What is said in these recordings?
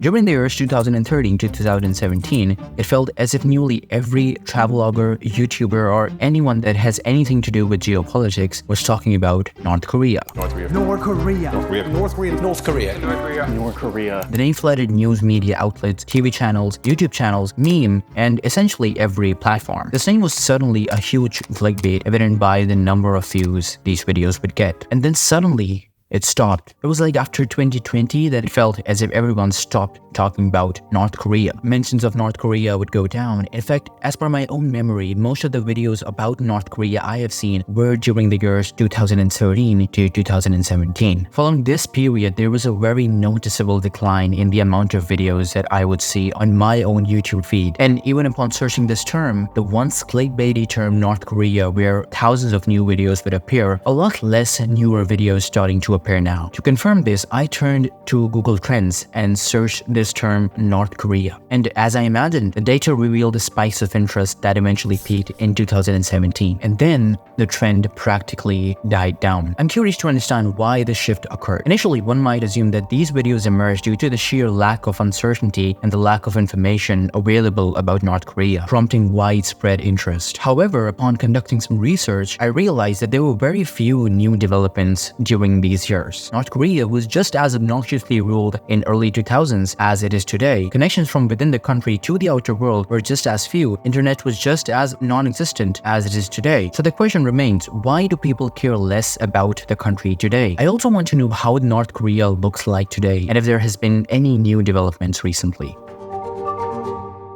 During the years 2013 to 2017, it felt as if nearly every travelogue, YouTuber, or anyone that has anything to do with geopolitics was talking about North Korea. The name flooded news media outlets, TV channels, YouTube channels, meme, and essentially every platform. This name was suddenly a huge clickbait, evident by the number of views these videos would get. And then suddenly, it stopped. It was like after 2020 that it felt as if everyone stopped talking about North Korea. Mentions of North Korea would go down. In fact, as per my own memory, most of the videos about North Korea I have seen were during the years 2013 to 2017. Following this period, there was a very noticeable decline in the amount of videos that I would see on my own YouTube feed. And even upon searching this term, the once clickbaity term North Korea, where thousands of new videos would appear, a lot less newer videos starting to appear now. To confirm this, I turned to Google Trends and searched this term North Korea. And as I imagined, the data revealed a spike of interest that eventually peaked in 2017. And then the trend practically died down. I'm curious to understand why this shift occurred. Initially, one might assume that these videos emerged due to the sheer lack of uncertainty and the lack of information available about North Korea, prompting widespread interest. However, upon conducting some research, I realized that there were very few new developments during these years. North Korea was just as obnoxiously ruled in early 2000s as it is today. Connections from within the country to the outer world were just as few. Internet was just as non-existent as it is today. So the question remains, why do people care less about the country today? I also want to know how North Korea looks like today and if there has been any new developments recently.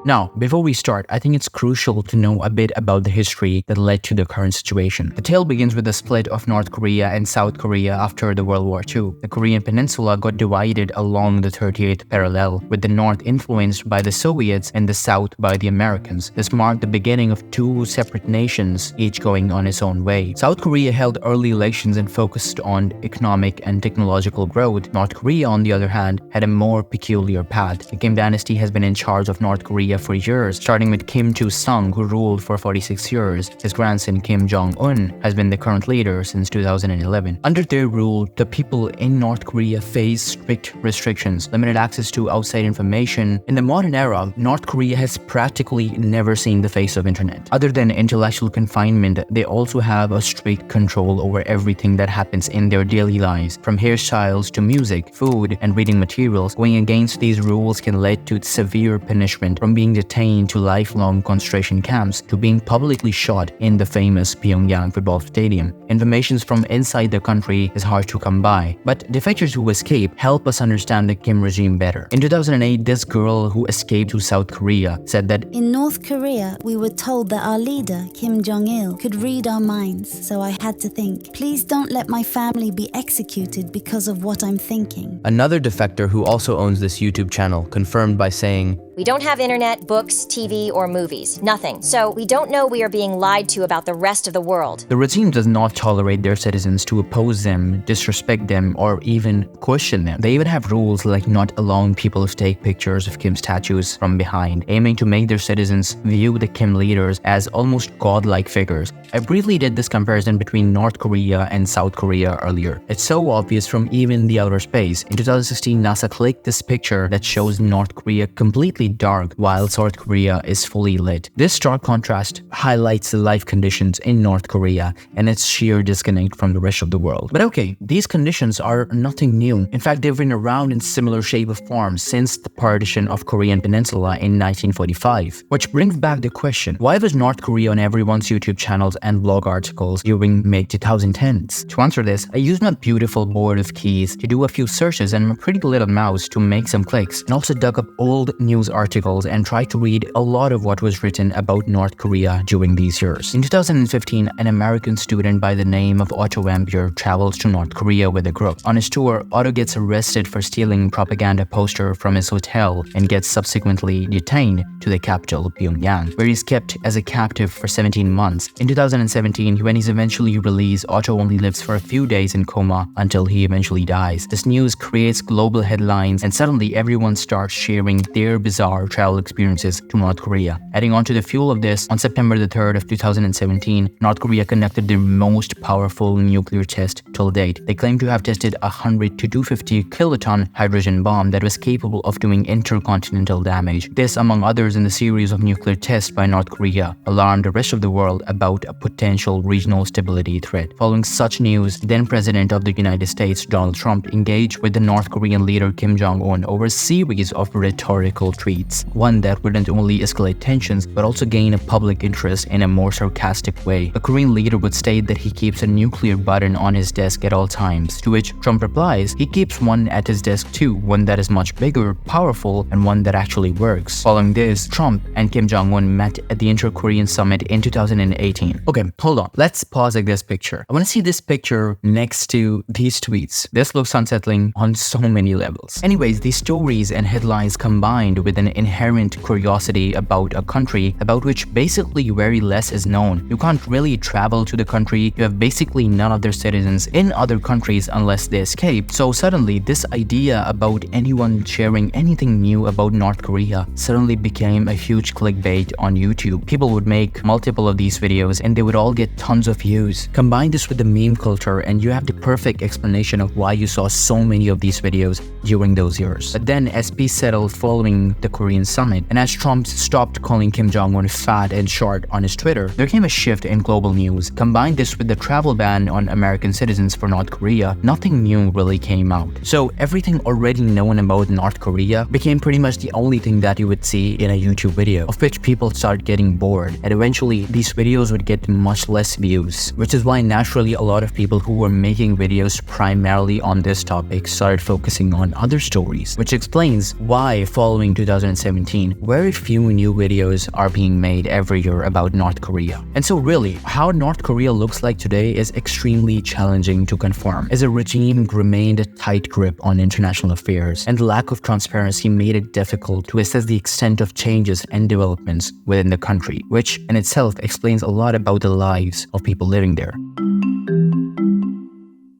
Now, before we start, I think it's crucial to know a bit about the history that led to the current situation. The tale begins with the split of North Korea and South Korea after the World War II. The Korean peninsula got divided along the 38th parallel, with the North influenced by the Soviets and the South by the Americans. This marked the beginning of two separate nations, each going on its own way. South Korea held early elections and focused on economic and technological growth. North Korea, on the other hand, had a more peculiar path. The Kim dynasty has been in charge of North Korea for years, starting with Kim Il-sung, who ruled for 46 years. His grandson Kim Jong-un has been the current leader since 2011. Under their rule, the people in North Korea face strict restrictions, limited access to outside information. In the modern era, North Korea has practically never seen the face of internet. Other than intellectual confinement, they also have a strict control over everything that happens in their daily lives, from hairstyles to music, food, and reading materials. Going against these rules can lead to severe punishment, from being detained to lifelong concentration camps to being publicly shot in the famous Pyongyang football stadium. Information from inside the country is hard to come by, but defectors who escape help us understand the Kim regime better. In 2008, this girl who escaped to South Korea said that, "In North Korea, we were told that our leader, Kim Jong-il, could read our minds, so I had to think, please don't let my family be executed because of what I'm thinking." Another defector who also owns this YouTube channel confirmed by saying, "We don't have internet, books, TV, or movies. Nothing. So we don't know we are being lied to about the rest of the world." The regime does not tolerate their citizens to oppose them, disrespect them, or even question them. They even have rules like not allowing people to take pictures of Kim statues from behind, aiming to make their citizens view the Kim leaders as almost godlike figures. I briefly did this comparison between North Korea and South Korea earlier. It's so obvious from even the outer space. In 2016, NASA clicked this picture that shows North Korea completely dark while South Korea is fully lit. This stark contrast highlights the life conditions in North Korea and its sheer disconnect from the rest of the world. But okay, these conditions are nothing new. In fact, they've been around in similar shape of form since the partition of Korean Peninsula in 1945. Which brings back the question, why was North Korea on everyone's YouTube channels and blog articles during mid-2010s? To answer this, I used my beautiful board of keys to do a few searches and my pretty little mouse to make some clicks, and also dug up old news articles and tried to read a lot of what was written about North Korea during these years. In 2015, an American student by the name of Otto Ampier travels to North Korea with a group. On his tour, Otto gets arrested for stealing propaganda poster from his hotel and gets subsequently detained to the capital, Pyongyang, where he's kept as a captive for 17 months. In 2017, when he's eventually released, Otto only lives for a few days in coma until he eventually dies. This news creates global headlines, and suddenly everyone starts sharing their bizarre bizarre travel experiences to North Korea. Adding on to the fuel of this, on September the 3rd of 2017, North Korea conducted their most powerful nuclear test till date. They claim to have tested a 100 to 250 kiloton hydrogen bomb that was capable of doing intercontinental damage. This, among others, in the series of nuclear tests by North Korea, alarmed the rest of the world about a potential regional stability threat. Following such news, then President of the United States, Donald Trump, engaged with the North Korean leader Kim Jong-un over a series of rhetorical tweets, one that wouldn't only escalate tensions but also gain a public interest in a more sarcastic way. The Korean leader would state that he keeps a nuclear button on his desk at all times, to which Trump replies he keeps one at his desk too, one that is much bigger, powerful, and one that actually works. Following this, Trump and Kim Jong-un met at the Inter-Korean Summit in 2018. Okay, hold on. Let's pause at this picture. I want to see this picture next to these tweets. This looks unsettling on so many levels. Anyways, these stories and headlines combined with an inherent curiosity about a country about which basically very less is known. You can't really travel to the country. You have basically none of their citizens in other countries unless they escape. So suddenly, this idea about anyone sharing anything new about North Korea suddenly became a huge clickbait on YouTube. People would make multiple of these videos and they would all get tons of views. Combine this with the meme culture and you have the perfect explanation of why you saw so many of these videos during those years. But then as peace settled following the Korean summit, and as Trump stopped calling Kim Jong-un fat and short on his Twitter, there came a shift in global news. Combine this with the travel ban on American citizens for North Korea, nothing new really came out. So everything already known about North Korea became pretty much the only thing that you would see in a YouTube video, of which people started getting bored, and eventually these videos would get much less views, which is why naturally a lot of people who were making videos primarily on this topic started focusing on other stories, which explains why following 2017, very few new videos are being made every year about North Korea. And so really, how North Korea looks like today is extremely challenging to confirm, as a regime remained a tight grip on international affairs, and the lack of transparency made it difficult to assess the extent of changes and developments within the country, which in itself explains a lot about the lives of people living there.